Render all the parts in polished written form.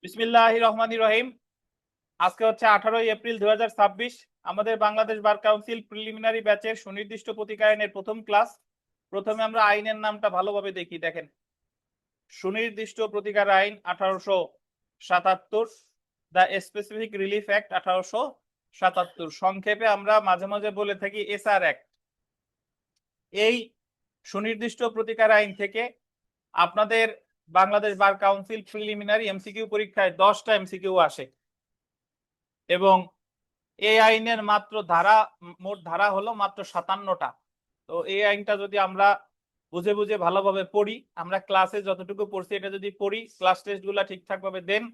বিসমিল্লাহির রহমানির রহিম। আজকে হচ্ছে 18 এপ্রিল 2026। আমাদের বাংলাদেশ বার কাউন্সিল প্রিলিমিনারি ব্যাচের সুনির্দিষ্ট প্রতিকার আইনের প্রথম ক্লাস। প্রথমে আমরা আইনের নামটা ভালোভাবে দেখি। দেখেন, সুনির্দিষ্ট প্রতিকার আইন 1877, দ্য স্পেসিফিক রিলিফ অ্যাক্ট 1877। সংক্ষেপে আমরা মাঝে মাঝে বলে থাকি এসআর অ্যাক্ট। এই সুনির্দিষ্ট প্রতিকার আইন থেকে আপনাদের Bangladesh bar council preliminary MCQ পরীক্ষায় 10টা এমসিকিউ আসে এবং এই আইনের মোট ধারা হলো মাত্র 57টা। তো এই আইনটা যদি আমরা বুঝে বুঝে ভালোভাবে পড়ি, আমরা ক্লাসে যতটুকু পড়ছি এটা যদি পড়ি, ক্লাস টেস্ট গুলা ঠিকঠাক ভাবে দেন,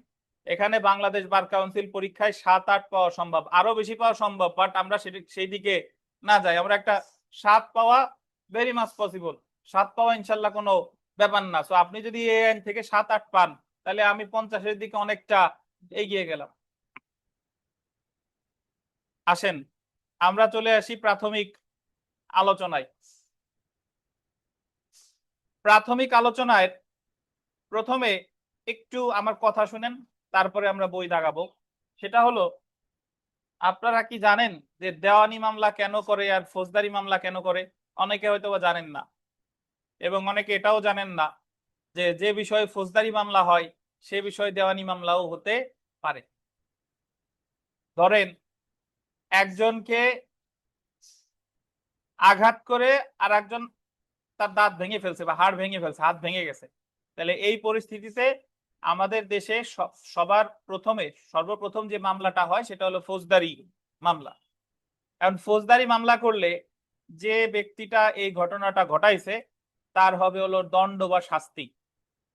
এখানে বাংলাদেশ বার কাউন্সিল পরীক্ষায় 7-8 পাওয়া সম্ভব, আরো বেশি পাওয়া সম্ভব। বাট আমরা সেই দিকে না যাই, আমরা একটা 7 পাওয়া ভেরি মাচ পসিবল। 7 পাওয়া ইনশাল্লাহ কোনো ব্যাপার না। তো আপনি যদি এই আইন থেকে 7-8 পান, তাহলে আমি 50-এর দিকে অনেকটা এগিয়ে গেলাম। আসেন আমরা চলে আসি প্রাথমিক আলোচনায়। প্রাথমিক আলোচনায় প্রথমে একটু আমার কথা শুনেন, তারপরে আমরা বই দাগাবো। সেটা হলো, আপনারা কি জানেন যে দেওয়ানি মামলা কেন করে আর ফৌজদারি মামলা কেন করে? অনেকে হয়তো জানেন না, এবং অনেকে এটাও জানেন না যে যে বিষয়ে ফৌজদারি মামলা হয় সে বিষয়ে দেওয়ানি মামলাও হতে পারে। ধরেন একজনকে আঘাত করে আর একজন তার দাঁত ভেঙে ফেলছে বা হাড় ভেঙে ফেলছে, হাত ভেঙে গেছে, তাহলে এই পরিস্থিতিতে আমাদের দেশে সর্বপ্রথম যে মামলাটা হয় সেটা হলো ফৌজদারি মামলা। এখন ফৌজদারি মামলা করলে যে ব্যক্তিটা এই ঘটনাটা ঘটাইছে তার হবে হলো দণ্ড বা শাস্তি,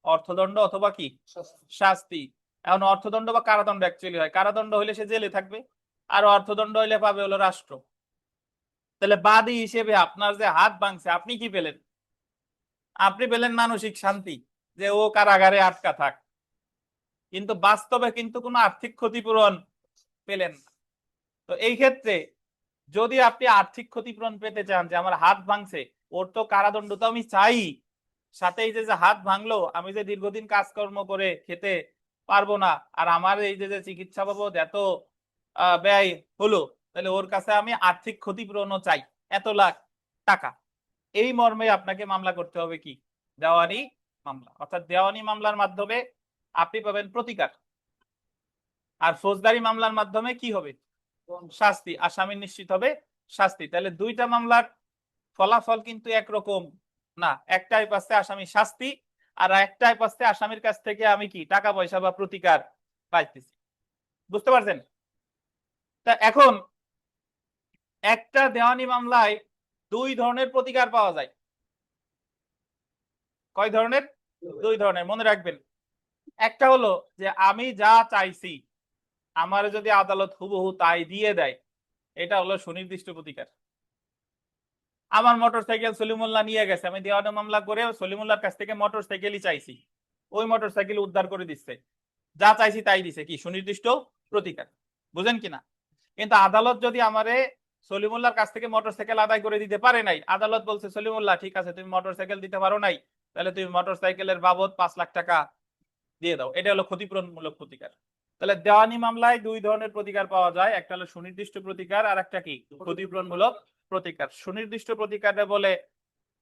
অর্থদণ্ড অথবা কি শাস্তি। এখন অর্থদণ্ড বা কারাদণ্ড অ্যাকচুয়ালি হয়, কারাদণ্ড হইলে সে জেলে থাকবে, আর অর্থদণ্ড হইলে পাবে হলো রাষ্ট্র। তাহলে বাদী হিসেবে আপনার যে হাত ভাঙছে, আপনি কি পেলেন? আপনি পেলেন মানসিক শান্তি, যে ও কারাগারে আটকা থাক, কিন্তু বাস্তবে কিন্তু কোনো আর্থিক ক্ষতিপূরণ পেলেন না। তো এই ক্ষেত্রে যদি আপনি আর্থিক ক্ষতিপূরণ পেতে চান, যে আমার হাত ভাঙছে, ওর তো কারাদণ্ড তো আমি চাই, সাথে এই যে হাত ভাঙলো, আমি যে দীর্ঘদিন কাজকর্ম করে খেতে পারবো না, আর আমার এই যে চিকিৎসা বাবদ এত ব্যয় হলো, তাহলে ওর কাছে আমি আর্থিক ক্ষতিপূরণও চাই, এত লাখ টাকা। এই মর্মে আপনাকে মামলা করতে হবে কি? দেওয়ানি মামলা। অর্থাৎ দেওয়ানি মামলার মাধ্যমে আপনি পাবেন প্রতিকার, আর ফৌজদারি মামলার মাধ্যমে কি হবে? শাস্তি, আসামি নিশ্চিত হবে শাস্তি। তাহলে দুইটা মামলার ফলাফল কিন্তু একরকম না। একটাই পাচ্ছে আসামি শাস্তি, আর একটাই পাচ্ছে আসামির কাছ থেকে আমি কি টাকা পয়সা বা প্রতিকার পাইতেছি। বুঝতে পারছেন? তা এখন একটা দেওয়ানি মামলায় দুই ধরনের প্রতিকার পাওয়া যায়। কয় ধরনের? দুই ধরনের, মনে রাখবেন। একটা হলো যে আমি যা চাইছি আমার যদি আদালত হুবহু তাই দিয়ে দেয়, এটা হলো সুনির্দিষ্ট প্রতিকার। আমার মোটরসাইকেল সলিমুল্লাহ নিয়ে গেছে, আমি দেওয়ানি মামলা করে সলিমুল্লাহর কাছ থেকে মোটরসাইকেলই চাইছি, ওই মোটরসাইকেল উদ্ধার করে দিচ্ছে, যা চাইছি তাই দিছে, কি সুনির্দিষ্ট প্রতিকার। বুঝেন কিনা? কিন্তু আদালত যদি আমারে সলিমুল্লাহর কাছ থেকে মোটরসাইকেল আদায় করে দিতে পারে নাই, আদালত বলছে সলিমুল্লাহ ঠিক আছে তুমি মোটরসাইকেল দিতে পারো নাই, তাহলে তুমি মোটরসাইকেলের বাবদ 5 লাখ টাকা দিয়ে দাও, এটা হলো ক্ষতিপূরণমূলক প্রতিকার। তাহলে দেওয়ানি মামলায় দুই ধরনের প্রতিকার পাওয়া যায়, একটা হলো সুনির্দিষ্ট প্রতিকার, আর একটা কি ক্ষতিপূরণমূলক প্রতিকার। সুনির্দিষ্ট প্রতিকারে বলে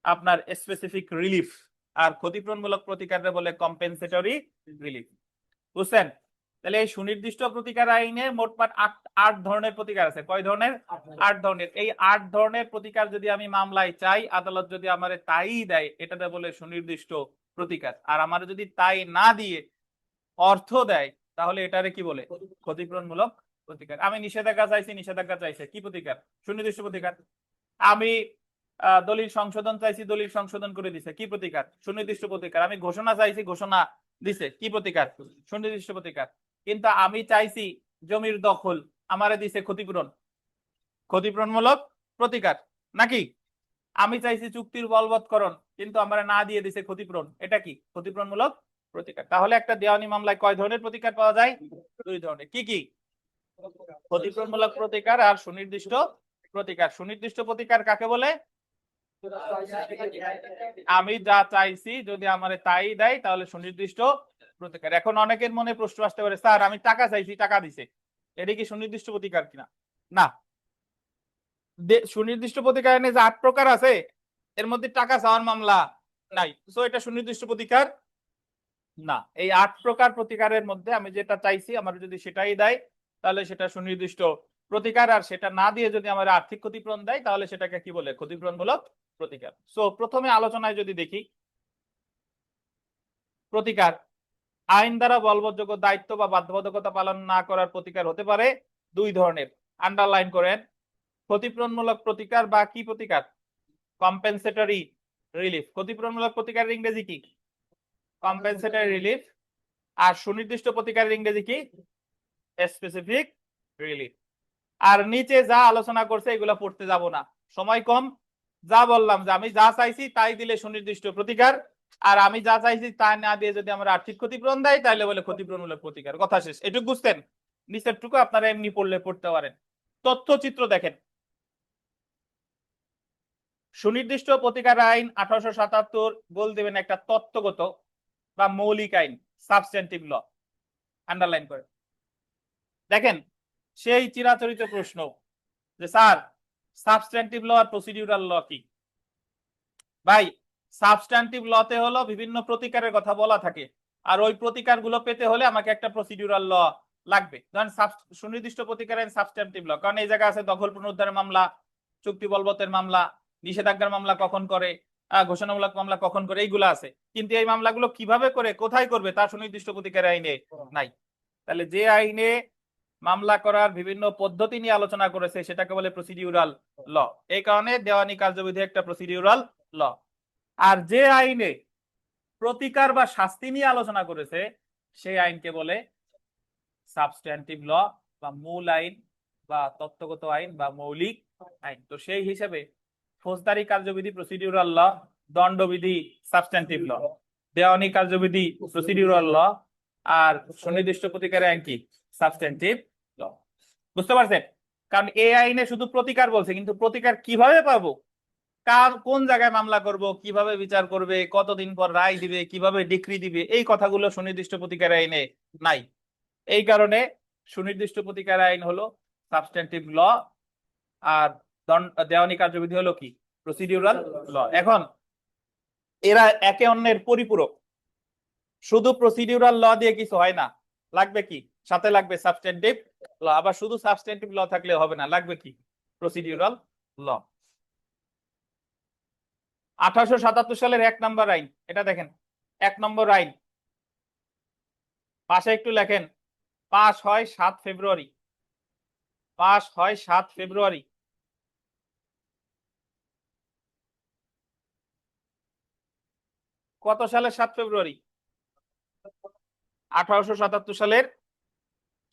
আপনার স্পেসিফিক রিলিফ, আর ক্ষতিপূরণমূলক প্রতিকারে বলে কম্পেনসেটরি রিলিফ। বুঝছেন? তাহলে এই সুনির্দিষ্ট প্রতিকার আইনে মোটমাট 8 ধরনের প্রতিকার আছে। কয় ধরনের? 8 ধরনের। এই 8 ধরনের প্রতিকার যদি আমি মামলায় চাই, আদালত যদি আমারে তাই দেয়, এটাতে বলে সুনির্দিষ্ট প্রতিকার। আর আমার যদি তাই না দিয়ে অর্থ দেয়, তাহলে এটারে কি বলে? ক্ষতিপূরণমূলক প্রতিকার। আমি নিষেধাজ্ঞা চাইছি, নিষেধাজ্ঞা চাইছে, কি প্রতিকার? সুনির্দিষ্ট প্রতিকার। আমি দলিল সংশোধন চাইছি, দলিল সংশোধন করে দিছে, কি প্রতিকার? সুনির্দিষ্ট প্রতিকার। আমি ঘোষণা চাইছি, ঘোষণা দিছে, কি প্রতিকার? সুনির্দিষ্ট প্রতিকার। কিন্তু আমি চাইছি জমির দখল, আমারে দিছে ক্ষতিপূরণ, ক্ষতিপূরণমূলক প্রতিকার নাকি? আমি চাইছি চুক্তির বলবৎকরণ, কিন্তু আমারে না দিয়ে দিছে ক্ষতিপূরণ, এটা কি? ক্ষতিপূরণমূলক প্রতিকার। তাহলে একটা দেওয়ানি মামলায় কয় ধরনের প্রতিকার পাওয়া যায়? দুই ধরনের। কি কি? ক্ষতিপূরণমূলক প্রতিকার আর সুনির্দিষ্ট প্রতিকার। সুনির্দিষ্ট প্রতিকার কাকে বলে? আমি যা চাইছি যদি আমারে তাই দেয়, তাহলে সুনির্দিষ্ট প্রতিকার। এখন অনেকের মনে প্রশ্ন আসতে পারে, স্যার আমি টাকা চাইছি, টাকা দিছে, এটা কি সুনির্দিষ্ট প্রতিকার কিনা? না, সুনির্দিষ্ট প্রতিকার আইনে যে 8 প্রকার আছে এর মধ্যে টাকা চাওয়ার মামলা নাই, তো এটা সুনির্দিষ্ট প্রতিকার না। এই 8 প্রকার প্রতিকারের মধ্যে আমি যেটা চাইছি আমার যদি সেটাই দেয় তাহলে সেটা সুনির্দিষ্ট প্রতিকার, আর সেটা না দিয়ে যদি আমার আর্থিক ক্ষতিপূরণ দেয় তাহলে সেটাকে কি বলে? ক্ষতিপূরণমূলক প্রতিকার। সো প্রথমে আলোচনায় যদি দেখি, প্রতিকার আইন দ্বারা বলবৎযোগ্য দায়িত্ব বা বাধ্যবাধকতা পালন না করার প্রতিকার হতে পারে দুই ধরনের। আন্ডারলাইন করেন, ক্ষতিপূরণমূলক প্রতিকার বা কি প্রতিকার? Compensatory relief. ক্ষতিপূরণমূলক প্রতিকারের ইংরেজি কি? Compensatory relief. আর সুনির্দিষ্ট প্রতিকারের ইংরেজি কি? Specific relief. আর নিচে যা আলোচনা করছে এগুলো পড়তে যাব না, সময় কম। যা বললাম যে আমি যা চাইছি তাই দিলে সুনির্দিষ্ট প্রতিকার, আর আমি যা চাইছি তাই না দিয়ে যদি আমার আর্থিক ক্ষতিপূরণ দেয় তাহলে বলে ক্ষতিপূরণমূলক প্রতিকার। কথা শেষ। এটুকু বুঝতেন? নিচের টুকু আপনারা এমনি পড়লে পড়তে পারেন। তথ্যচিত্র দেখেন, সুনির্দিষ্ট প্রতিকার আইন 1877 গোল দেবেন একটা তত্ত্বগত বা মৌলিক আইন, সাবস্ট্যান্টিভ ল। আন্ডারলাইন করে দেখেন, সেই চিরাচরিত প্রশ্ন যে স্যার সাবস্ট্যান্টিভ ল আর প্রসিডিউরাল ল কি? ভাই, সাবস্ট্যান্টিভ লতে হলো বিভিন্ন প্রতিকারের কথা বলা থাকে, আর ওই প্রতিকারগুলো পেতে হলে আমাকে একটা প্রসিডিউরাল ল লাগবে। ধরেন সুনির্দিষ্ট প্রতিকার আইন সাবস্ট্যান্টিভ ল, কারণ এই জায়গা আছে দখল পুনরুদ্ধারের মামলা, চুক্তি বলবতের মামলা, নিষেধাজ্ঞার মামলা কখন করে, ঘোষণামূলক মামলা কখন করে, এইগুলো আছে। কিন্তু এই মামলাগুলো কিভাবে করে, কোথায় করবে, তার সুনির্দিষ্ট প্রতিকার আইনে নাই। তাহলে যে আইনে মামলা করার বিভিন্ন পদ্ধতি নিয়ে আলোচনা করেছে সেটাকে বলে প্রসিডিউরাল ল। এই কারণে দেওয়ানি কার্যবিধি একটা প্রসিডিউরাল ল। আর যে আইনে প্রতিকার বা শাস্তি নিয়ে আলোচনা করেছে সেই আইনকে বলে সাবস্ট্যান্টিভ ল বা মূল আইন বা তত্ত্বগত আইন বা মৌলিক আইন। তো সেই হিসেবে ফৌজদারি কার্যবিধি প্রসিডিউরাল ল, দণ্ডবিধি সাবস্ট্যান্টিভ ল, দেওয়ানি কার্যবিধি প্রসিডিউরাল ল, আর সুনির্দিষ্ট প্রতিকার আইন কি? সাবস্ট্যান্টিভ ল। বুঝতে পারছেন? কারণ এই আইনে শুধু প্রতিকার বলছে, কিন্তু প্রতিকার কিভাবে পাবো, কোন জায়গায় মামলা করব, কিভাবে বিচার করবে, কতদিন পর রায় দিবে, কিভাবে ডিক্রি দিবে, এই কথাগুলো সুনির্দিষ্ট প্রতিকার আইনে নাই। এই কারণে সুনির্দিষ্ট প্রতিকার আইন হলো সাবস্ট্যান্টিভ ল, আর দেওয়ানি কার্যবিধি হলো কি? প্রসিডিউরাল ল। এখন এরা একে অন্যের পরিপূরক। শুধু প্রসিডিউরাল ল দিয়ে কিছু হয় না, লাগবে কি? সাথে লাগবে সাবস্ট্যান্টিভ ল। আবার শুধু সাবস্ট্যান্টিভ ল থাকলে হবে না, লাগবে কি? প্রসিডিউরাল ল। 1877 সালের 1 নম্বর আইন, এটা দেখেন 1 নম্বর আইন, পাশে একটু লেখেন, পাশ হয় 7 ফেব্রুয়ারি। পাশ হয় 7 ফেব্রুয়ারি। কত সালের 7 ফেব্রুয়ারি? 1877 সালের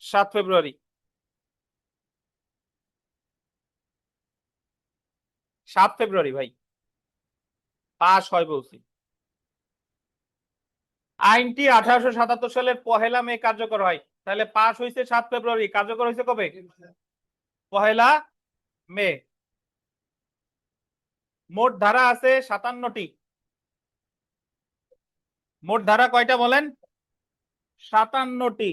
7 ফেব্রুয়ারি। 7 ফেব্রুয়ারি ভাই পাশ হয় বলছি। আইনটি 1877 সালের 1 মে কার্যকর হয়। তাহলে পাশ হয়েছে 7 ফেব্রুয়ারি, কার্যকর হয়েছে কবে? 1 মে। মোট ধারা আছে 57টি। মোট ধারা কয়টা বলেন? 57টি।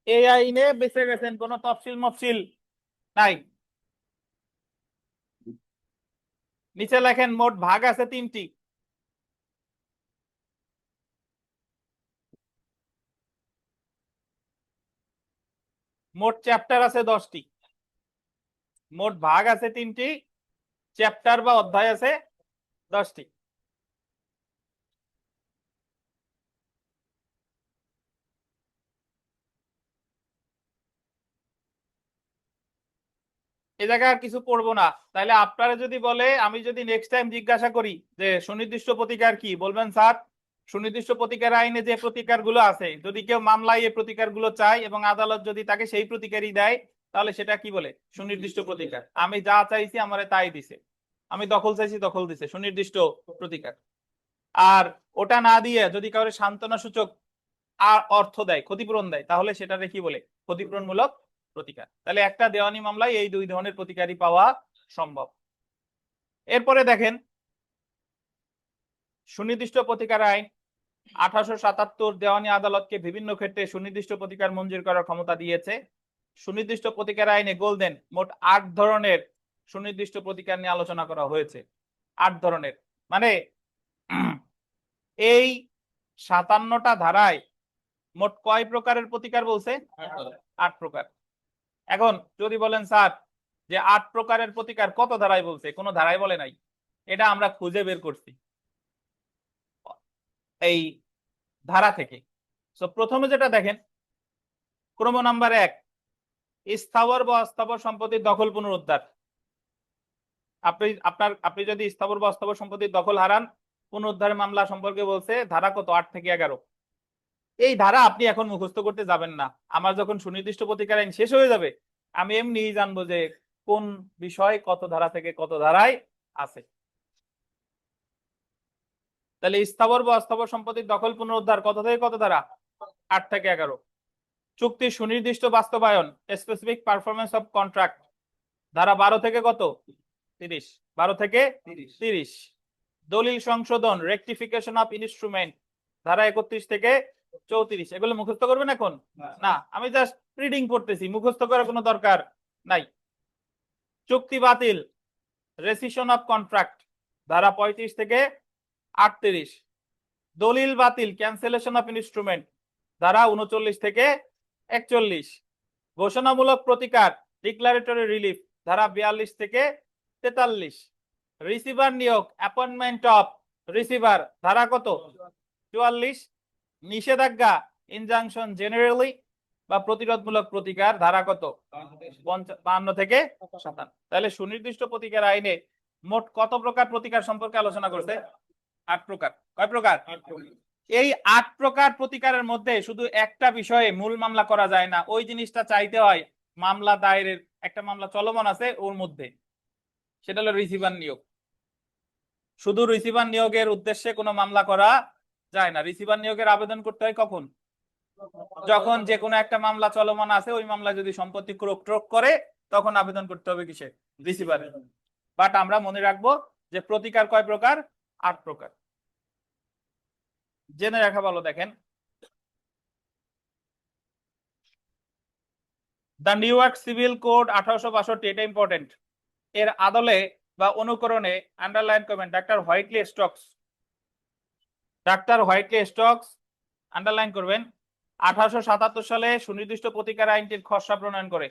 এই আইনে বেঁচে গেছেন, কোন তফসিল মফসিল নাই। নিচে লেখেন মোট ভাগ আছে 3টি। মোট চ্যাপ্টার আছে 10টি। মোট ভাগ আছে 3টি, চ্যাপ্টার বা অধ্যায় আছে 10টি। এই জায়গায় আর কিছু পড়বো না। তাহলে আপনারা যদি বলে, আমি যদি নেক্সট টাইম জিজ্ঞাসা করি যে সুনির্দিষ্ট প্রতিকার কি, বলবেন স্যার সুনির্দিষ্ট প্রতিকার আইনে যে প্রতিকারগুলো আছে, যদি কেউ মামলায় এই প্রতিকারগুলো চায় এবং আদালত যদি তাকে সেই প্রতিকারই দেয় তাহলে সেটা কি বলে? সুনির্দিষ্ট প্রতিকার। আমি যা চাইছি আমারে তাই দিছে, আমি দখল চাইছি দখল দিছে, সুনির্দিষ্ট প্রতিকার। আর ওটা না দিয়ে যদি কাউরে সান্ত্বনা সূচক আর অর্থ দেয়, ক্ষতিপূরণ দেয়, তাহলে সেটারে কি বলে? ক্ষতিপূরণমূলক প্রতিকার। তাহলে একটা দেওয়ানি মামলায় এই দুই ধরনের প্রতিকারই পাওয়া সম্ভব। এরপরে দেখেন সুনির্দিষ্ট প্রতিকার আইন 1877 দেওয়ানি আদালতকে বিভিন্ন ক্ষেত্রে সুনির্দিষ্ট প্রতিকার মঞ্জুর করার ক্ষমতা দিয়েছে। সুনির্দিষ্ট প্রতিকার আইনে গোল্ডেন মোট 8 ধরনের সুনির্দিষ্ট প্রতিকার নিয়ে আলোচনা করা হয়েছে। 8 ধরনের মানে এই 57টা ধারায় মোট কয় প্রকারের প্রতিকার বলছে? 8 প্রকার। এখন যদি বলেন স্যার যে 8 প্রকারের প্রতিকার কত ধারায় বলছে, কোনো ধারায় বলে নাই, এটা আমরা খুঁজে বের করছি এই ধারা থেকে। তো প্রথমে যেটা দেখেন, ক্রম নাম্বার 1, স্থাবর বা অস্থাবর সম্পত্তির দখল পুনরুদ্ধার। আপনি যদি স্থাবর বা অস্থাবর সম্পত্তির দখল হারান, পুনরুদ্ধার মামলা সম্পর্কে বলছে ধারা কত? 8 থেকে 11। এই ধারা আপনি এখন মুখস্থ করতে যাবেন না। আমার যখন সুনির্দিষ্ট প্রতিকার আইন শেষ হয়ে যাবে, আমি এমনিই জানবো যে কোন বিষয় কত ধারা থেকে কত ধারায় আছে। তাহলে স্থাবর বা অস্থাবর সম্পত্তির দখল পুনরুদ্ধার কত থেকে কত ধারা? 8 থেকে 11। চুক্তির সুনির্দিষ্ট বাস্তবায়ন, স্পেসিফিক পারফরমেন্স অফ কন্ট্রাক্ট, ধারা 12 থেকে কত? 30। 12 থেকে 30। দলিল সংশোধন, রেকটিফিকেশন অফ ইনস্ট্রুমেন্ট, ধারা 31 থেকে 34। এগুলো মুখস্থ করবেন এখন? না, আমি জাস্ট রিডিং করতেছি, মুখস্থ করার কোনো দরকার নাই। চুক্তি বাতিল, রেসিশন অফ কন্ট্রাক্ট, ধারা 35 থেকে 38। দলিল বাতিল, ক্যান্সেলেশন অফ ইনস্ট্রুমেন্ট, ধারা 39 থেকে 41। ঘোষণামূলক প্রতিকার, ডিক্লারেটরি রিলিফ, ধারা 42 থেকে 43। রিসিভার নিয়োগ, অ্যাপয়েন্টমেন্ট অফ রিসিভার, ধারা কত? 44। নিষেধাজ্ঞা, ইনজাংশন জেনারেলি বা প্রতিরোধমূলক প্রতিকার, ধারা কত? 52 থেকে 57। তাহলে সুনির্দিষ্ট প্রতিকার আইনে মোট কত প্রকার প্রতিকার সম্পর্কে আলোচনা করছে? 8 প্রকার। কয় প্রকার? এই 8 প্রকার প্রতিকারের মধ্যে শুধু একটা বিষয়ে মূল মামলা করা যায় না, ওই জিনিসটা চাইতে হয় মামলা দায়েরের, একটা মামলা চলমান আছে ওর মধ্যে, সেটা হলো রিসিভার নিয়োগ। শুধু রিসিভার নিয়োগের উদ্দেশ্যে কোনো মামলা করা যায় না। রিসিভার নিয়োগের আবেদন করতে হয় কখন? যখন যে কোনো একটা মামলা চলমান আছে, ওই মামলা যদি সম্পত্তি ক্রোক টোক করে, তখন আবেদন করতে হবে কিসে? রিসিভারে। বাট আমরা মনে রাখবো যে প্রতিকার কয় প্রকার? 8 প্রকার। জেনে রাখা ভালো। দেখেন, the new York civil code 1862, এটা ইম্পর্টেন্ট, এর আদলে বা অনুকরণে আন্ডারলাইন করবেন doctor Whiteley stocks. Doctor Whiteley stocks underline করবেন। 1877 সালে সুনির্দিষ্ট প্রতিকার আইনটির খসড়া প্রণয়ন করে।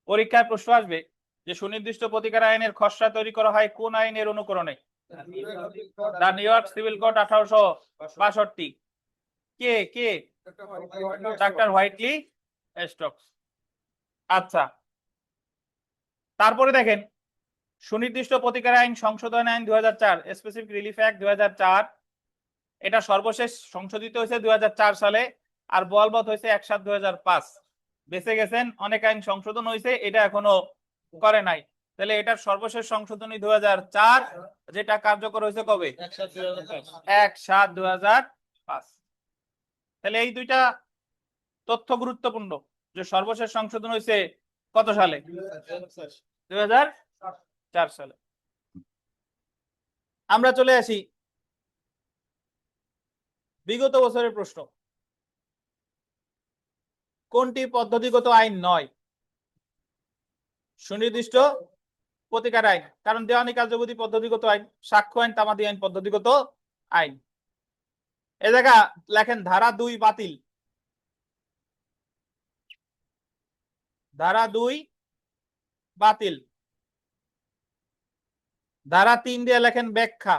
পরীক্ষায় প্রশ্ন আসবে যে সুনির্দিষ্ট প্রতিকার আইনের খসড়া তৈরি করা হয় কোন আইনের অনুকরণে? The new York civil code 1862। K K? Doctor Whiteley stocks. আচ্ছা, তারপরে দেখেন, সুনির্দিষ্ট প্রতিকার আইন সংশোধন আইন 2004, স্পেসিফিক রিলিফ অ্যাক্ট 2004, এটা সর্বশেষ সংশোধিত হয়েছে 2004 সালে, আর বলবৎ হয়েছে 1/7/2005। বেঁচে গেছেন, অনেক আইন সংশোধন হয়েছে, এটা এখনো করে নাই। তাহলে এটার সর্বশেষ সংশোধনী 2004, যেটা কার্যকর হয়েছে কবে? 1/7/2005। তাহলে এই দুইটা তথ্য গুরুত্বপূর্ণ, যে সর্বশেষ সংশোধন হয়েছে কত সালে? 2004 সালে। আমরা চলে আসি বিগত বছরের প্রশ্ন। কোনটি পদ্ধতিগত আইন নয়? সুনির্দিষ্ট প্রতিকার আইন, কারণ দেওয়ানি কার্যবিধি পদ্ধতিগত আইন, সাক্ষ্য আইন, তামাদি আইন পদ্ধতিগত আইন। এ জায়গা লেখেন ধারা 2 বাতিল। ধারা 2 বাতিল। ধারা 3 দিয়ে লেখেন ব্যাখ্যা।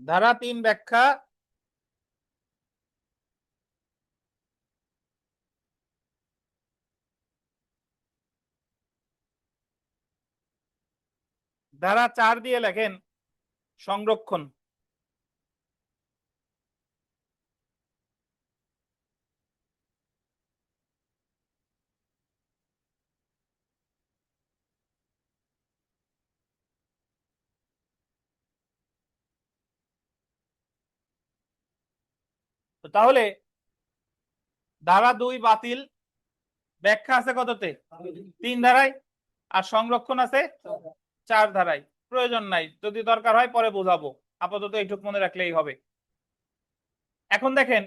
ধারা 3 ব্যাখ্যা। ধারা 4 দিয়ে লেখেন সংরক্ষণ। তাহলে ধারা 2 বাতিল, ব্যাখ্যা আছে কততে? 3 ধারায়, আর সংরক্ষণ আছে 4 ধারায়, প্রয়োজন নাই, যদি দরকার হয় পরে বোঝাবো, আপাতত এইটুকু মনে রাখলেই হবে। এখন দেখেন,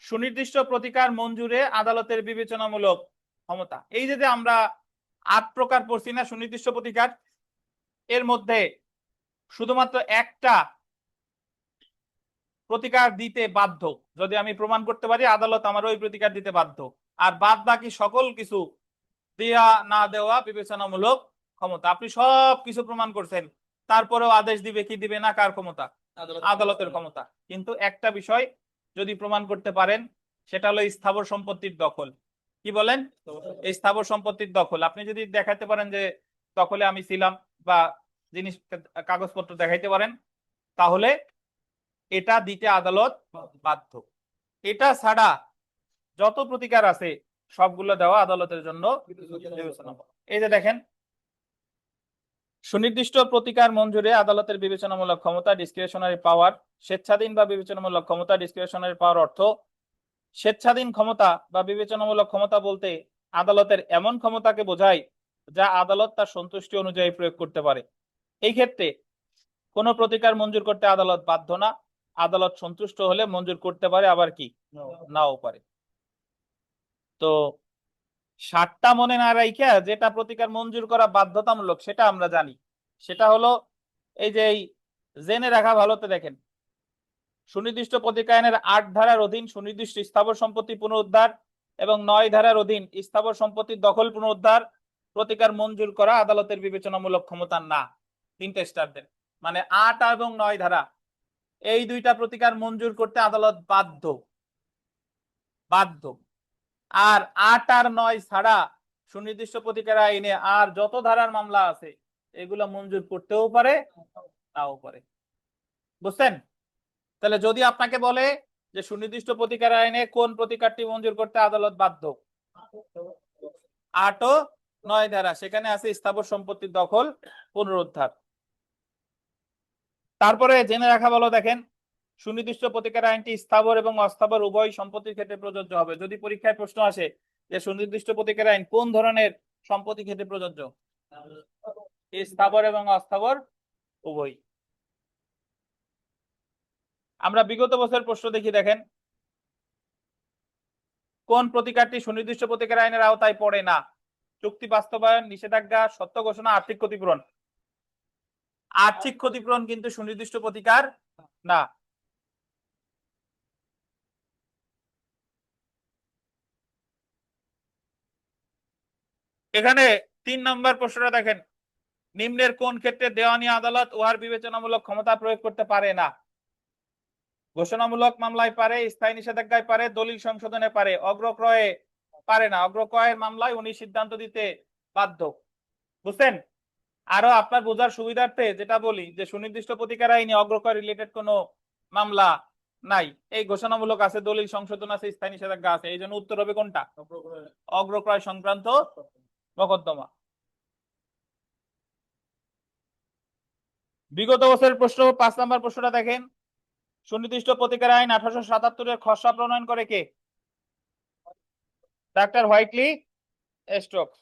সুনির্দিষ্ট প্রতিকার মঞ্জুরে আদালতের বিবেচনামূলক ক্ষমতা। এই যে আমরা 8 প্রকার পড়ছি না সুনির্দিষ্ট প্রতিকার, এর মধ্যে শুধুমাত্র একটা প্রতিকার দিতে বাধ্য, যদি আমি প্রমাণ করতে পারি আদালত আমার ওই প্রতিকার দিতে বাধ্য, আর বাদ বাকি সকল কিছু দেয়া না দেওয়া বিবেচনামূলক ক্ষমতা। আপনি সব কিছু প্রমাণ করছেন, তারপরেও আদেশ দিবে কি দিবে না কার ক্ষমতা? আদালতের ক্ষমতা। কিন্তু একটা বিষয় যদি প্রমাণ করতে পারেন, সেটা হলো স্থাবর সম্পত্তির দখল। কি বলেন? এই স্থাবর সম্পত্তির দখল আপনি যদি দেখাতে পারেন যে দখলে আমি ছিলাম, বা জিনিস কাগজপত্র দেখাইতে পারেন, তাহলে এটা দিতে আদালত বাধ্য। এটা ছাড়া যত প্রতিকার আছে সবগুলো দেওয়া আদালতের জন্য বিবেচনা। এই যে দেখেন, সুনির্দিষ্ট প্রতিকার মঞ্জুরে আদালতের বিবেচনামূলক ক্ষমতা ডিসক্রিশনারি পাওয়ার। স্বেচ্ছাধীন বা বিবেচনামূলক ক্ষমতা ডিসক্রিশনারি পাওয়ার অর্থ স্বেচ্ছাধীন ক্ষমতা বা বিবেচনামূলক ক্ষমতা বলতে আদালতের এমন ক্ষমতাকে বোঝায় যা আদালত তার সন্তুষ্টি অনুযায়ী প্রয়োগ করতে পারে। এই ক্ষেত্রে কোনো প্রতিকার মঞ্জুর করতে আদালত বাধ্য না, আদালত সন্তুষ্ট হলে মঞ্জুর করতে পারে, আবার কি নাও পারে। তো 7টা মনে না রাইখা যেটা প্রতিকার মঞ্জুর করা বাধ্যতামূলক সেটা আমরা জানি, সেটা হলো এই যে জেনে রাখা ভালোতে। দেখেন, সুনির্দিষ্ট প্রতিকার আইনের 8 ধারার অধীন সুনির্দিষ্ট স্থাবর সম্পত্তি পুনরুদ্ধার এবং 9 ধারার অধীন স্থাবর সম্পত্তির দখল পুনরুদ্ধার প্রতিকার মঞ্জুর করা আদালতের বিবেচনামূলক ক্ষমতা না। 3টে স্টার দেন, মানে 8 এবং 9 ধারা, এই 2টা প্রতিকার মঞ্জুর করতে আদালত বাধ্য বাধ্য। আর 8 আর 9 ছাড়া সুনির্দিষ্ট প্রতিকার আইনে আর যত ধারার মামলা আছে এগুলো মঞ্জুর করতেও পারে, নাও পারে। বুঝছেন? তাহলে যদি আপনাকে বলে যে সুনির্দিষ্ট প্রতিকার আইনে কোন প্রতিকারটি মঞ্জুর করতে আদালত বাধ্য, 8 ও 9 ধারা, সেখানে আছে স্থাবর সম্পত্তির দখল পুনরুদ্ধার। তারপরে জেনে রাখা ভালো, দেখেন, সুনির্দিষ্ট প্রতিকার আইনটি স্থাবর এবং অস্থাবর উভয় সম্পত্তির ক্ষেত্রে প্রযোজ্য হবে। যদি পরীক্ষায় প্রশ্ন আসে যে সুনির্দিষ্ট প্রতিকার আইন কোন ধরনের সম্পত্তির ক্ষেত্রে প্রযোজ্য, স্থাবর এবং অস্থাবর উভয়। আমরা বিগত বছর প্রশ্ন দেখি, দেখেন, কোন প্রতিকারটি সুনির্দিষ্ট প্রতিকার আইনের আওতায় পড়ে না? চুক্তি বাস্তবায়ন, নিষেধাজ্ঞা, সত্য ঘোষণা, আর্থিক ক্ষতিপূরণ। আর্থিক ক্ষতিপূরণ কিন্তু সুনির্দিষ্ট প্রতিকার না। এখানে 3 নম্বর প্রশ্নটা দেখেন, নিম্নের কোন ক্ষেত্রে দেওয়ানি আদালত উহার বিবেচনামূলক ক্ষমতা প্রয়োগ করতে পারে না? ঘোষণামূলক মামলায় পারে, স্থায়ী নিষেধাজ্ঞায় পারে, দলিল সংশোধনে পারে, অগ্রক্রয়ে পারে না। অগ্রক্রয়ের মামলায় উনি সিদ্ধান্ত দিতে বাধ্য। বুঝছেন? আরো আপনার বোঝার সুবিধার্থে যেটা বলি, যে সুনির্দিষ্ট প্রতিকার আইনে অগ্রক্রয় রিলেটেড কোনো মামলা নাই, এই ঘোষণামূলক আছে, দলিল সংশোধন আছে, স্থায়ী নিষেধাজ্ঞা আছে, এই জন্য উত্তর হবে কোনটা? অগ্রক্রয় সংক্রান্ত মোকদ্দমা। বিগত বছরের প্রশ্ন 5 নম্বর প্রশ্নটা দেখেন, সুনির্দিষ্ট প্রতিকার আইন 1877-এর খসড়া প্রণয়ন করে কে? Doctor Whitley Stokes.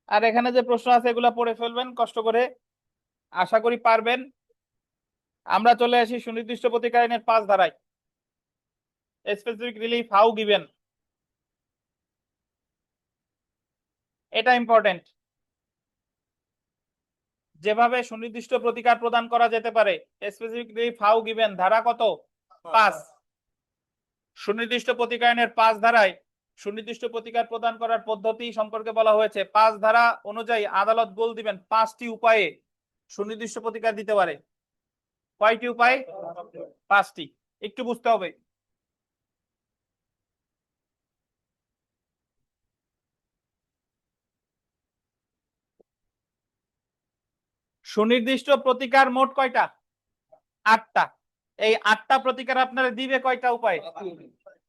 আর এখানে যে প্রশ্ন আছে এগুলা পড়ে ফেলবেন কষ্ট করে, আশা করি পারবেন। আমরা চলে আসি সুনির্দিষ্ট প্রতিকার আইনের 5 ধারায়। স্পেসিফিক রিলিফ হাউ গিভেন, এটা ইম্পর্টেন্ট। যেভাবে সুনির্দিষ্ট প্রতিকার প্রদান করা যেতে পারে, স্পেসিফিক রিলিফ হাউ গিভেন, ধারা কত? 5। সুনির্দিষ্ট প্রতিকার আইনের 5 ধারায় সুনির্দিষ্ট প্রতিকার প্রদান করার পদ্ধতি সম্পর্কে বলা হয়েছে। 5 ধারা অনুযায়ী আদালত বল দিবেন 5টি উপায়ে সুনির্দিষ্ট প্রতিকার দিতে পারে। কয়টি উপায়? 5টি। একটু বুঝতে হবে। সুনির্দিষ্ট প্রতিকার মোট কয়টা? 8টা। এই 8টা প্রতিকার আপনারা দিবে কয়টা উপায়?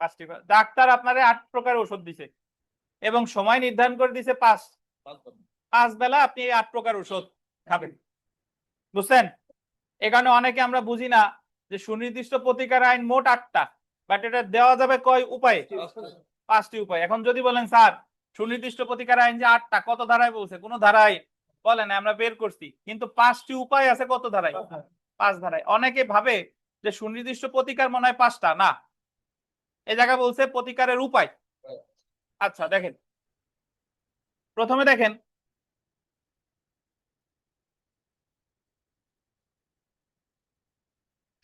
5টি। ডাক্তার আপনারে 8 প্রকার ওষুধ দিছে এবং সময় নির্ধারণ করে দিছে 5 বেলা আপনি এই 8 প্রকার ওষুধ খাবেন। বুঝছেন? এই কারণে অনেকে আমরা বুঝি না যে সুনির্দিষ্ট প্রতিকার আইন মোট 8টা, বাট এটা দেওয়া যাবে কয় উপায়ে? 5টি উপায়। এখন যদি বলেন স্যার সুনির্দিষ্ট প্রতিকার আইন যে 8টা, কত ধারায় বলছে? কোন ধারায় বলে না, আমরা বের করছি, কিন্তু 5টি উপায় আছে কত ধারায়? 5 ধারায়। অনেকে ভাবে যে সুনির্দিষ্ট প্রতিকার মনে হয় 5টা, না, এই জায়গায় বলছে প্রতিকারের উপায়। আচ্ছা দেখেন, প্রথমে দেখেন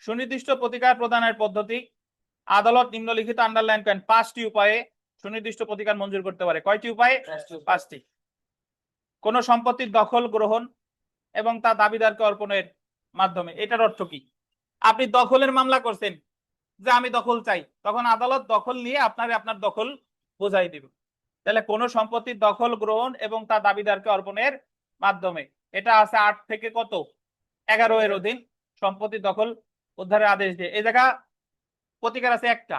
সুনির্দিষ্ট প্রতিকার প্রদানের পদ্ধতি। আদালত নিম্নলিখিত আন্ডারলাইন করেন 5টি উপায়ে সুনির্দিষ্ট প্রতিকার মঞ্জুর করতে পারে। কয়টি উপায়ে? 5টি। কোন সম্পত্তির দখল গ্রহণ এবং তা দাবিদারকে অর্পণের মাধ্যমে। এটার অর্থ কি? আপনি দখলের মামলা করছেন যে আমি দখল চাই, তখন আদালত দখল নিয়ে আপনার দখল বোঝাই দিবে। তাহলে কোন সম্পত্তির দখল গ্রহণ এবং তা দাবিদারকে অর্পণের মাধ্যমে, এটা আছে 8 থেকে কত 11 এর অধীন সম্পত্তি দখল উদ্ধারের আদেশ দিয়ে। এই জায়গা প্রতিকার আছে একটা।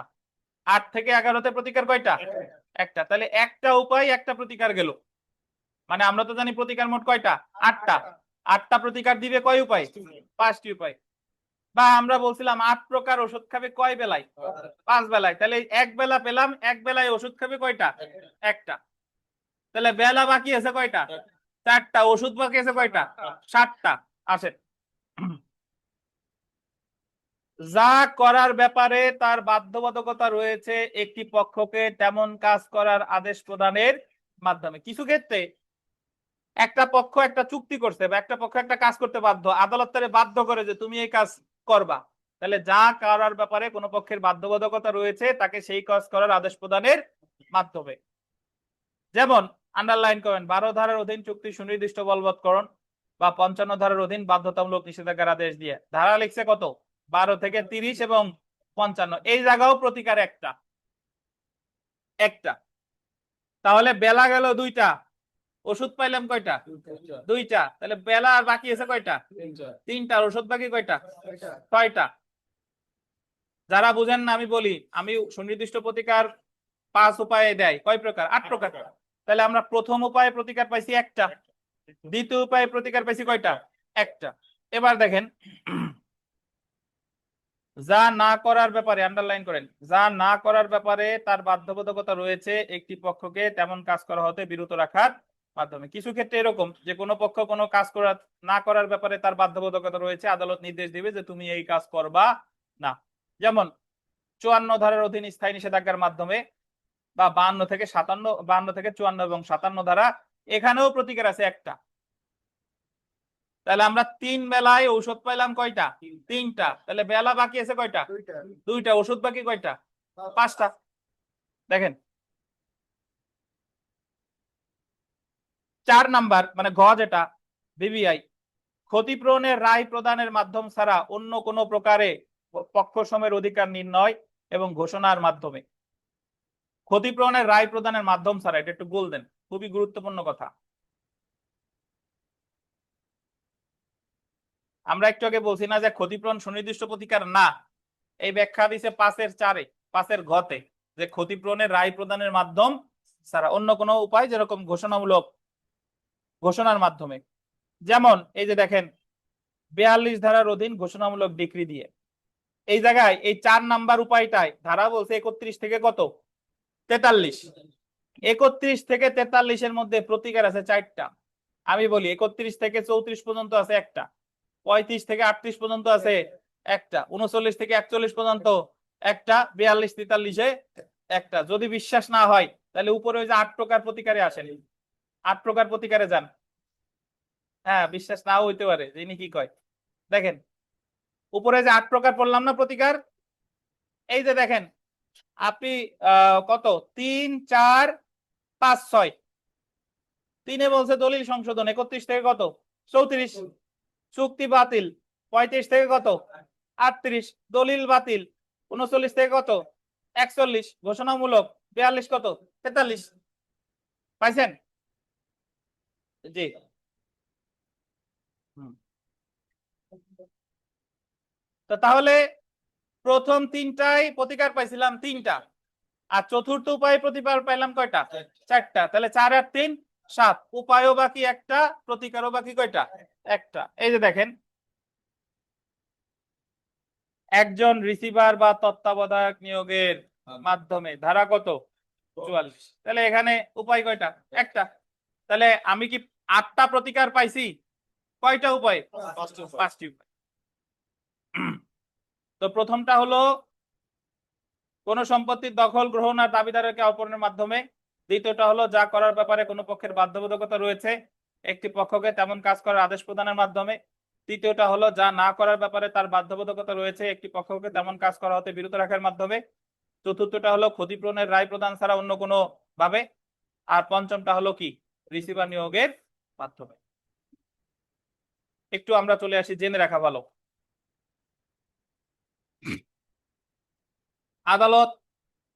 8 থেকে 11তে প্রতিকার কয়টা? একটা। তাহলে একটা উপায় একটা প্রতিকার গেল, মানে আমরা তো জানি প্রতিকার মোট কয়টা? 8টা। 8টা প্রতিকার দিবে কয় উপায়? 5টি উপায়। বা আমরা বলছিলাম 8 প্রকার ওষুধ খাবে কয় বেলায়? 5 বেলায়। তাহলে এক বেলা পেলাম, এক বেলায় ওষুধ খাবে কয়টা? একটা। তাহলে বেলা বাকি আছে কয়টা? 4টা। ওষুধ বাকি আছে কয়টা? 7টা। আসে, যা করার ব্যাপারে তার বাধ্যবাধকতা রয়েছে একটি পক্ষকে তেমন কাজ করার আদেশ প্রদানের মাধ্যমে। কিছু ক্ষেত্রে একটা পক্ষ একটা চুক্তি করছে বা একটা পক্ষ একটা কাজ করতে বাধ্য, আদালত তারে বাধ্য করে যে তুমি এই কাজ করবা, তাহলে যা করার ব্যাপারে কোন পক্ষের বাধ্যবাধকতা রয়েছে তাকে সেই কাজ করার আদেশ প্রদানের মাধ্যমে। যেমন আন্ডারলাইন করেন 12 ধারার অধীন চুক্তি সুনির্দিষ্ট বলবৎকরণ বা 55 ধারার অধীন বাধ্যতামূলক নিষেধাজ্ঞার আদেশ দিয়ে। ধারা লিখছে কত? 12 থেকে 30 এবং 55। এই জায়গাও প্রতিকার একটা একটা। তাহলে বেলা গেল 2টা, ওষুধ পাইলাম কয়টা? 2টা। তাহলে বেলা আর বাকি আছে কয়টা? 3টা। ওষুধ বাকি কয়টা? 6টা। যারা বুঝেন না আমি বলি, আমি সুনির্দিষ্ট প্রতিকার 5 উপায়ে দেয় কয় প্রকার? 8 প্রকার। তাহলে আমরা প্রথম উপায়ে প্রতিকার পাইছি একটা, দ্বিতীয় উপায়ে প্রতিকার পাইছি কয়টা? একটা। এবার দেখেন যা না করার ব্যাপারে, আন্ডারলাইন করেন, যা না করার ব্যাপারে তার বাধ্যবাধকতা রয়েছে একটি পক্ষকে তেমন কাজ করা হতে বিরত রাখার মাধ্যমে। কিছু ক্ষেত্রে এরকম যে কোনো পক্ষ কোনো কাজ করা না করার ব্যাপারে তার বাধ্যবাধকতা রয়েছে, আদালত নির্দেশ দিবে যে তুমি এই কাজ করবা না। যেমন 54 ধারার অধীন স্থায়ী নিষেধাজ্ঞার মাধ্যমে, বা 52 থেকে 57, 52 থেকে 54 এবং 57 ধারা, এখানেও প্রতিকার আছে একটা। তাহলে আমরা 3 বেলায় ঔষধ পাইলাম কয়টা? 3টা। তাহলে বেলা বাকি আছে কয়টা? 2টা। ওষুধ বাকি কয়টা? 5টা। দেখেন 4 নাম্বার মানে ঘ যেটা, বিবিআই ক্ষতিপূরণের রায় প্রদানের মাধ্যম ছাড়া অন্য কোনো প্রকারে পক্ষসমূহের অধিকার নির্ণয় এবং ঘোষণার মাধ্যমে। ক্ষতিপূরণের রায় প্রদানের মাধ্যম ছাড়া, এটা একটু গোল দেন, খুবই গুরুত্বপূর্ণ কথা। আমরা একটু আগে বলছি না যে ক্ষতিপূরণ সুনির্দিষ্ট প্রতিকার না? এই ব্যাখ্যা দিছে 5-4-এ, 5-এর ঘতে, যে ক্ষতিপূরণের রায় প্রদানের মাধ্যম ছাড়া অন্য কোনো উপায়, যেরকম ঘোষণামূলক, ঘোষণার মাধ্যমে। যেমন এই যে দেখেন 42 ধারার অধীন ঘোষণামূলক ডিক্রি দিয়ে। এই জায়গায় এই 4 নাম্বার উপায়টায় ধারা বলছে 31 থেকে কত? 43। 31 থেকে 43-এর মধ্যে প্রতিকার আছে 4টা। আমি বলি 31 থেকে 34 পর্যন্ত আছে একটা, 35 থেকে 38 পর্যন্ত আছে একটা, 39 থেকে 41 পর্যন্ত একটা, 42-43-এ একটা। যদি বিশ্বাস না হয় তাহলে উপরে ওই যে 8 প্রকার প্রতিকারে আসেন, 8 প্রকার প্রতিকারে যান। হ্যাঁ, বিশ্বাস নাও হইতে পারে যিনি কি কয়। দেখেন উপরে যে 8 প্রকার পড়লাম না প্রতিকার, এই যে দেখেন আপনি কত 3, 4, 5, 6, 3-এ বলছে দলিল সংশোধন 31 থেকে কত? 34। চুক্তি বাতিল 35 থেকে কত? 38। দলিল বাতিল 39 থেকে কত? 41। ঘোষণামূলক 42 কত? 43। পাইছেন? জি। তো তাহলে প্রথম 3টায় প্রতিকার পাইছিলাম 3টা, আর চতুর্থ উপায়ে প্রতিকার পাইলাম কয়টা? 4টা। তাহলে 4 আর 3 7। উপায়ও বাকি একটা, প্রতিকারও বাকি কয়টা? একটা। এই যে দেখেন একজন রিসিভার বা তত্ত্বাবধায়ক নিয়োগের মাধ্যমে, ধারা কত? 44। তাহলে এখানে উপায় কয়টা? একটা। তাহলে আমি কি 8টা প্রতিকার পাইছি? কয়টা উপায়? 5টি উপায়। তো প্রথমটা হলো কোন সম্পত্তির দখল, গ্রহণ আর দাবিদারকে অর্পণের মাধ্যমে। দ্বিতীয়টা হলো যা করার ব্যাপারে কোনো পক্ষের বাধ্যবাধকতা রয়েছে একটি পক্ষকে তেমন কাজ করার আদেশ প্রদানের মাধ্যমে। তৃতীয়টা হলো যা না করার ব্যাপারে তার বাধ্যবাধকতা রয়েছে একটি পক্ষকে তেমন কাজ করা হতে বিরত রাখার মাধ্যমে। চতুর্থটা হলো ক্ষতিপূরণের রায় প্রদান ছাড়া অন্য কোনো ভাবে। আর পঞ্চমটা হলো কি? রিসিভার নিয়োগের মাধ্যমে। একটু আমরা চলে আসি, জেনে রাখা ভালো। আদালত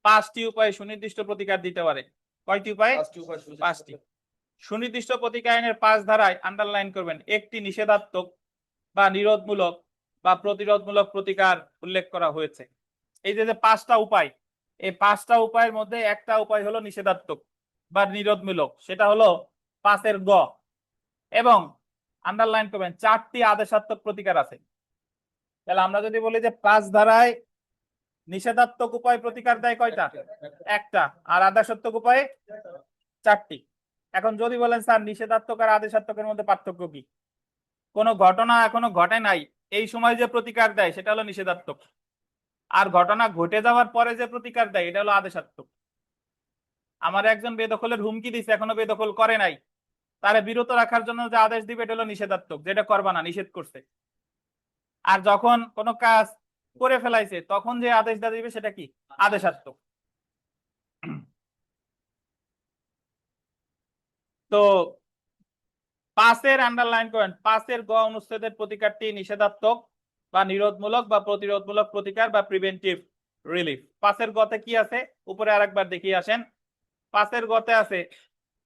5টি উপায়ে সুনির্দিষ্ট প্রতিকার দিতে পারে। কয়টি উপায়? 5টি। সুনির্দিষ্ট প্রতিকার আইনের 5 ধারায় আন্ডারলাইন করবেন, একটি নিষেধাত্মক বা নিরোধমূলক বা প্রতিরোধমূলক প্রতিকার উল্লেখ করা হয়েছে। এই যে 5টা উপায়, এই 5টা উপায়ের মধ্যে একটা উপায় হলো নিষেধাত্মক বা নিরোধমূলক, সেটা হলো 5-এর গ। এবং আন্ডারলাইন করবেন 4টি আদেশাত্মক প্রতিকার আছে। তাহলে আমরা যদি বলি যে 5 ধারায় নিষেধাত্মক উপায় প্রতিকার দেয় কয়টা? একটা। আর আদেশাত্মক উপায়ে 4টি। এখন যদি বলেন স্যার নিষেধাত্মক আর আদেশাত্মকের মধ্যে পার্থক্য কি? কোনো ঘটনা এখনো ঘটে নাই, এই সময় যে প্রতিকার দেয় সেটা হলো নিষেধাত্মক। আর ঘটনা ঘটে যাওয়ার পরে যে প্রতিকার দেয় এটা হলো আদেশাত্মক। আমার একজন বেদখলের হুমকি দিচ্ছে, এখনো বেদখল করে নাই, তারে বিরত রাখার জন্য যে আদেশ দিবে এটা হলো নিষেধাত্মক, যেটা করবা না, নিষেধ করছে। আর যখন কোনো কাজ করে ফেলাইছে তখন যে আদেশটা দিবে সেটা কি? আদেশাত্মক। তো 5-এর আন্ডারলাইন করেন, 5-এর গ অনুচ্ছেদের প্রতিকারটি নিষেধাত্মক বা নিরোধমূলক বা প্রতিরোধমূলক প্রতিকার বা প্রিভেন্টিভ রিলিফ। 5-এর গতে কি আছে উপরে আরেকবার দেখিয়ে আসেন। 5-এর গতে আছে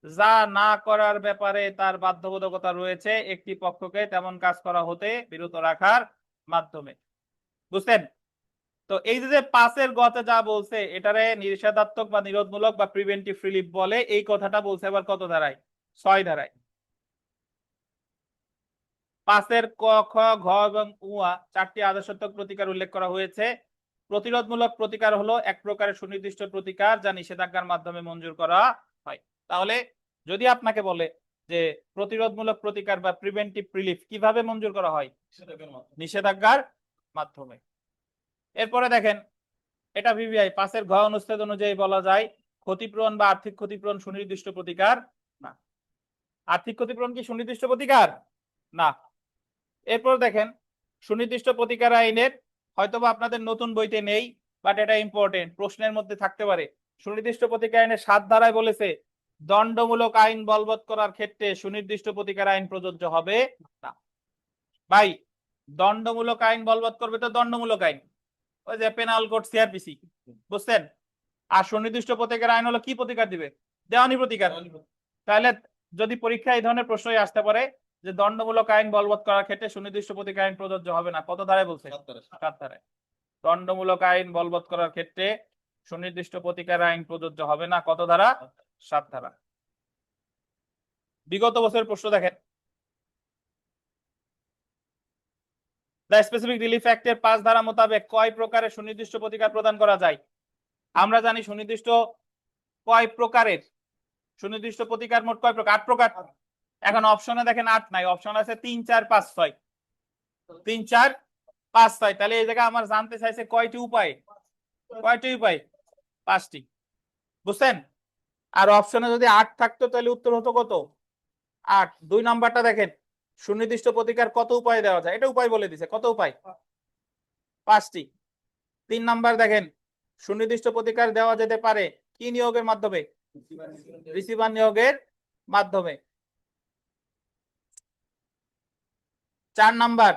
যা না করার ব্যাপারে তার বাধ্যবাধকতা রয়েছে একটি পক্ষকে তেমন কাজ করা হতে বিরত রাখার মাধ্যমে। বুঝছেন? তো এই যে 5-এর গতে যা বলছে এটারে নিষেধাত্মক বা নিরোধমূলক বা প্রিভেন্টিভ রিলিফ বলে, এই কথাটা বলছে আবার কত ধারায়? 6 ধারায়। 5-এর ক, খ, ঘ এবং উয়া 4টি আদেশাত্মক প্রতিকার উল্লেখ করা হয়েছে। প্রতিরোধমূলক প্রতিকার হলো এক প্রকারের সুনির্দিষ্ট প্রতিকার যা নিষেধাজ্ঞার মাধ্যমে মঞ্জুর করা হয়। তাহলে যদি আপনাকে বলে যে প্রতিরোধমূলক প্রতিকার বা প্রিভেন্টিভ রিলিফ কিভাবে মঞ্জুর করা হয়? নিষেধাজ্ঞার মাধ্যমে। এরপরে দেখেন, এটা ভিভিআই 5-এর ঘ অনুচ্ছেদ অনুযায়ী বলা যায় ক্ষতিপূরণ বা আর্থিক ক্ষতিপূরণ সুনির্দিষ্ট প্রতিকার না। আর্থিক ক্ষতিপূরণ কি সুনির্দিষ্ট প্রতিকার? না। এরপর দেখেন, সুনির্দিষ্ট প্রতিকার আইনের, হয়তোবা আপনাদের নতুন বইতে নেই, বাট এটা ইম্পর্টেন্ট, প্রশ্নের মধ্যে থাকতে পারে। সুনির্দিষ্ট প্রতিকার আইনের 7 ধারায় বলেছে দণ্ডমূলক আইন বলবৎ করার ক্ষেত্রে সুনির্দিষ্ট প্রতিকার আইন প্রযোজ্য হবে না। ভাই, দণ্ডমূলক আইন বলবৎ করবে তো দণ্ডমূলক আইন, ওই যে পেনাল কোড, সিআরপিসি, বুঝছেন? আর সুনির্দিষ্ট প্রতিকার আইন হলো কি প্রতিকার দিবে? দেওয়ানি প্রতিকার। তাহলে যদি পরীক্ষায় এই ধরনের প্রশ্নই আসতে পারে যে দণ্ডমূলক আইন বলবৎ করার ক্ষেত্রে সুনির্দিষ্ট প্রতিকার আইন প্রযোজ্য হবে না, কত ধারায় বলছে? 7 ধারায়। দণ্ডমূলক আইন বলবৎ করার ক্ষেত্রে সুনির্দিষ্ট প্রতিকার আইন প্রযোজ্য হবে না, কত ধারা? 7 ধারা। বিগত বছরের প্রশ্ন দেখেন, দ্য স্পেসিফিক রিলিফ অ্যাক্টের 5 ধারা মোতাবেক কয় প্রকারের সুনির্দিষ্ট প্রতিকার প্রদান করা যায়? আমরা জানি সুনির্দিষ্ট কয় প্রকারের সুনির্দিষ্ট প্রতিকার মোট কয় প্রকার? 8 প্রকার। এখন অপশনে দেখেন 8 নাই, অপশন আছে 3, 4, 5, 6। 3, 4, 5, 6। তাহলে এই জায়গায় আমার জানতে চাইছে কয়টি উপায়? কয়টি উপায়? 5টি। বুঝছেন? আর অপশনে যদি 8 থাকতো তাহলে উত্তর হতো কত? 8। 2 নাম্বারটা দেখেন, সুনির্দিষ্ট প্রতিকার কত উপায় দেওয়া যায়, এটা উপায় বলে দিছে, কত উপায়? 5টি। 3 নাম্বার দেখেন, সুনির্দিষ্ট প্রতিকার দেওয়া যেতে পারে কি নিয়োগের মাধ্যমে? রিসিভার নিয়োগের মাধ্যমে। 4 নাম্বার,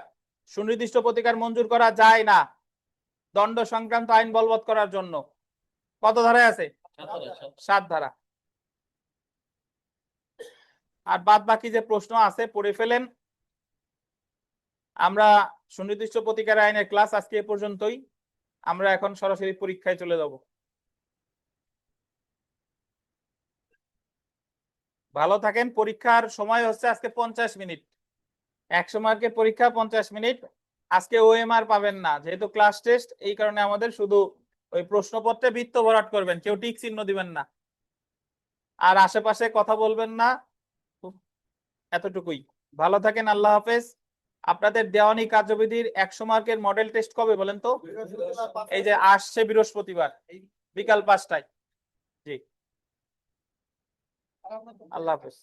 সুনির্দিষ্ট প্রতিকার মঞ্জুর করা যায় না দণ্ড সংক্রান্ত আইন বলবৎ করার জন্য, কত ধারায় আছে? 7 ধারা। আর বাদ বাকি যে প্রশ্ন আছে পড়ে ফেলেন। আমরা সুনির্দিষ্ট প্রতিকার আইনের ক্লাস আজকে এ পর্যন্তই। আমরা এখন সরাসরি পরীক্ষায় চলে যাব। ভালো থাকেন। পরীক্ষার সময় হচ্ছে আজকে 50 মিনিট, 100 মার্কের পরীক্ষা 50 মিনিট। আজকে ওএমআর পাবেন না, যেহেতু ক্লাস টেস্ট, এই কারণে আমাদের শুধু ওই প্রশ্নপত্রে বৃত্ত ভরাট করবেন, কেউ টিক চিহ্ন দিবেন না। আর আশেপাশে কথা বলবেন না। এতটুকুই। ভালো থাকেন, আল্লাহ হাফেজ। আপনাদের দেওয়ানি কার্যবিধির 100 মার্কের মডেল টেস্ট কবে বলেন তো? এই যে আসছে বৃহস্পতিবার বিকাল 5টায়। জি, আল্লাহ হাফেজ।